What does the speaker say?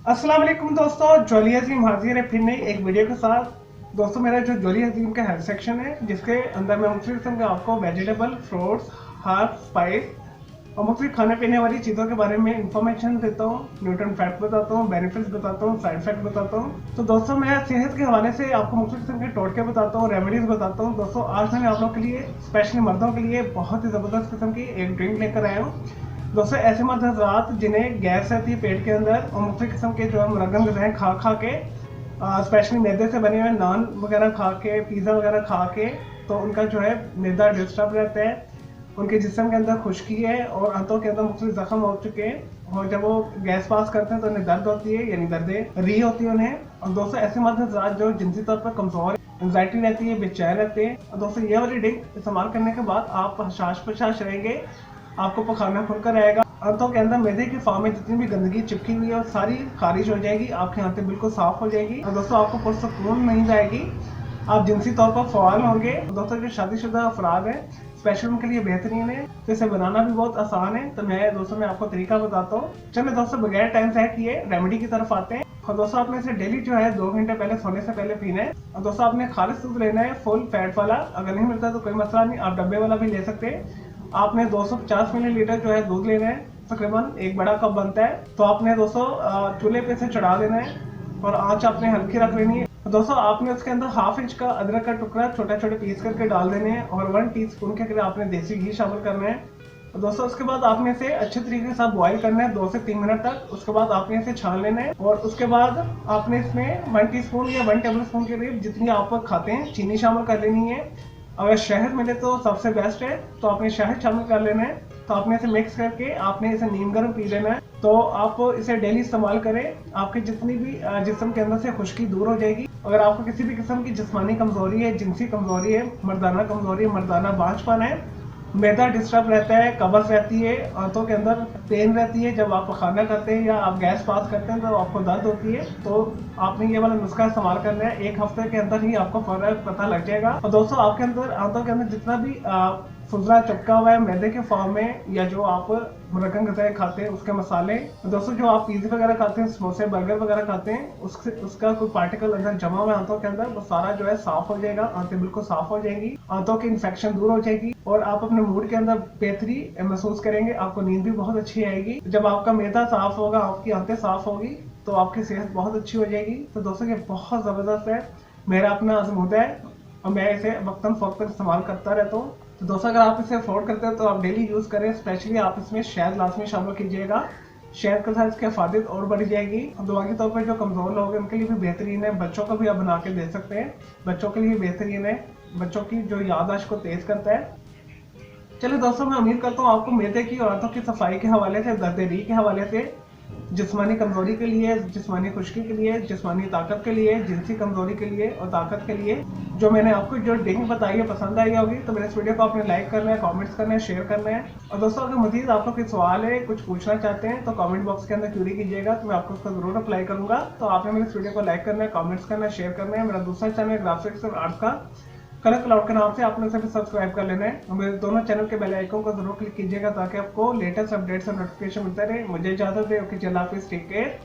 अस्सलाम वालेकुम दोस्तों, जोली अजीम हाजिर है फिर नई एक वीडियो के साथ। दोस्तों मेरा जो जोली अजीम का हेल्थ सेक्शन है जिसके अंदर मैं मुख्तलिफ किस्म के आपको वेजिटेबल, फ्रूट्स, हर्ब, स्पाइस और मुख्तलिफ खाने पीने वाली चीज़ों के बारे में इंफॉर्मेशन देता हूँ, न्यूट्रिएंट फैक्ट बताता हूँ, बेनिफिट्स बताता हूँ, साइड इफेक्ट बताता हूँ। तो दोस्तों मैं सेहत के हवाले से आपको मुख्तलिफ किस्म के टोटके बताता हूँ, रेमेडीज बताता हूँ। दोस्तों आज मैंने आप लोग के लिए स्पेशली मर्दों के लिए बहुत ही ज़बरदस्त किस्म की एक ड्रिंक लेकर आया हूँ। दोस्तों ऐसे मर्द हजरात जिन्हें गैस रहती है पेट के अंदर और मुख्तलिफ किस्म के जो है मुरगम गज़ाएं खा खा के, स्पेशली मैदे से बने हुए नान वगैरह खा के, पिज़्ज़ा वगैरह खा के, तो उनका जो है मैदा डिस्टर्ब रहता है, उनके जिस्म के अंदर खुश्की है और आंतों के अंदर मुख्तलिफ जख्म हो चुके हैं और जब वो गैस पास करते हैं तो उन्हें दर्द होती है, यानी दर्द री होती है उन्हें। और दोस्तों ऐसे मर्द हजरात जो जिनसी तौर पर कमजोर, एंजाइटी रहती है, बेचैन रहते हैं, और दोस्तों ये वाली ड्रिंक इस्तेमाल करने के बाद आप हशाश पशाश रहेंगे, आपको पखाना खुलकर रहेगा, आंतों के अंदर मैदे की फॉर्म में जितनी भी गंदगी चिपकी हुई है वो सारी खारिज हो जाएगी, आपकी आंतें बिल्कुल साफ हो जाएगी और दोस्तों आपको पुरसकून नहीं जाएगी, आप जिनसी तौर पर फवाल होंगे। दोस्तों जो शादीशुदा अफराद हैं स्पेशल उनके लिए बेहतरीन है, तो इसे बनाना भी बहुत आसान है। तो मैं दोस्तों मैं आपको तरीका बताता हूँ। चलिए दोस्तों बगैर टाइम से किए रेमेडी की तरफ आते हैं। और दोस्तों आपने इसे डेली जो है 2 घंटे पहले सोने से पहले पीना है। और दोस्तों आपने खालिश दूध लेना है, फुल फैट वाला, अगर नहीं मिलता तो कोई मसला नहीं, आप डब्बे वाला भी ले सकते हैं। आपने 250 मिलीलीटर जो है दूध लेना है, तकरीबन एक बड़ा कप बनता है। तो आपने दोस्तों चूल्हे पे से चढ़ा देना है और आंच आपने हल्की रख लेनी है। दोस्तों आपने उसके अंदर हाफ इंच का अदरक का टुकड़ा छोटे छोटे पीस करके डाल देने हैं और 1 टीस्पून के करीब आपने देसी घी शामिल करना है। तो दोस्तों उसके बाद आपने इसे अच्छे तरीके से बॉईल करना है 2 से 3 मिनट तक। उसके बाद आपने इसे छान लेना है और उसके बाद आपने इसमें 1 टीस्पून या 1 टेबल स्पून के करीब जितनी आप खाते हैं चीनी शामिल कर लेनी है। अगर शहद मिले तो सबसे बेस्ट है, तो आपने शहद शामिल कर लेना है। तो आपने इसे मिक्स करके आपने इसे नीम गर्म पी लेना है। तो आप इसे डेली इस्तेमाल करें, आपकी जितनी भी जिस्म के अंदर से खुश्की दूर हो जाएगी। अगर आपको किसी भी किस्म की जिस्मानी कमजोरी है, जिनसी कमजोरी है, मर्दाना कमजोरी है, मर्दाना बांझपन है, मैदा डिस्टर्ब रहता है, कब्ज रहती है, आंतों के अंदर पेन रहती है, जब आप खाना करते हैं या आप गैस पास करते हैं तो आपको दर्द होती है, तो आपने ये वाला नुस्खा इस्तेमाल करना है। 1 हफ्ते के अंदर ही आपको फर्क पता लग जाएगा। और दोस्तों आपके अंदर आंतों के अंदर जितना भी फुजला चिपका हुआ है मैदे के फॉर्म में, या जो आप मुरक्कम गज़ाएं खाते हैं उसके मसाले, दोस्तों जो आप पिज़्ज़ा वगैरह खाते हैं, समोसे बर्गर वगैरह खाते हैं, उसका कोई पार्टिकल अंदर जमा हुआ है आंतों के अंदर, वो सारा जो है साफ हो जाएगा, आंतें बिल्कुल साफ हो जाएंगी, आंतों की इन्फेक्शन दूर हो जाएगी और आप अपने मूड के अंदर बेहतरी महसूस करेंगे। आपको नींद भी बहुत अच्छी आएगी। जब आपका मैदा साफ होगा, आपकी आंतें साफ होगी, तो आपकी सेहत बहुत अच्छी हो जाएगी। तो दोस्तों ये बहुत ज़बरदस्त है, मेरा अपना आजमूदा है और मैं इसे वक्तन फ़ौक्तन इस्तेमाल करता रहता हूँ। तो दोस्तों अगर आप इसे अफोर्ड करते हैं तो आप डेली यूज़ करें। स्पेशली आप इसमें शहद लाजमी शामिल कीजिएगा, शहद के साथ इसकी अफादियत और बढ़ जाएगी। दिमागी तौर पर जो कमज़ोर लोग हैं उनके लिए भी बेहतरीन है, बच्चों को भी आप बना के दे सकते हैं, बच्चों के लिए बेहतरीन है, बच्चों की जो याददाश्त को तेज़ करता है। चलिए दोस्तों मैं उम्मीद करता हूँ आपको मैदे की और आंतों की सफाई के हवाले से, दर्द-ए-री के हवाले से, जिस्मानी कमजोरी के लिए, जिस्मानी खुश्की के लिए, जिस्मानी ताकत के लिए, जिनसी कमजोरी के लिए और ताकत के लिए जो मैंने आपको जो ड्रिंक बताई है पसंद आई होगी। तो मेरे इस वीडियो को आपने लाइक करना है, कमेंट्स करना है, शेयर करना है। और दोस्तों अगर मजीद आपको कोई सवाल है, कुछ पूछना चाहते हैं तो कमेंट बॉक्स के अंदर क्यूरी कीजिएगा, तो मैं आपको उसका जरूर अप्लाई करूंगा। तो आपने मेरे इस वीडियो को लाइक करना है, कमेंट्स करना है, शेयर करना है। मेरा दूसरा चैनल ग्राफिक्स और आर्ट्स का कलर क्लाउड के नाम से, आपने उसे भी सब्सक्राइब कर लेना है और मेरे दोनों चैनल के बेल आइकन को जरूर क्लिक कीजिएगा ताकि आपको लेटेस्ट अपडेट्स और नोटिफिकेशन मिलते रहे। मुझे इजाजत दे, ओके, अल्लाह हाफिज़, टेक केयर।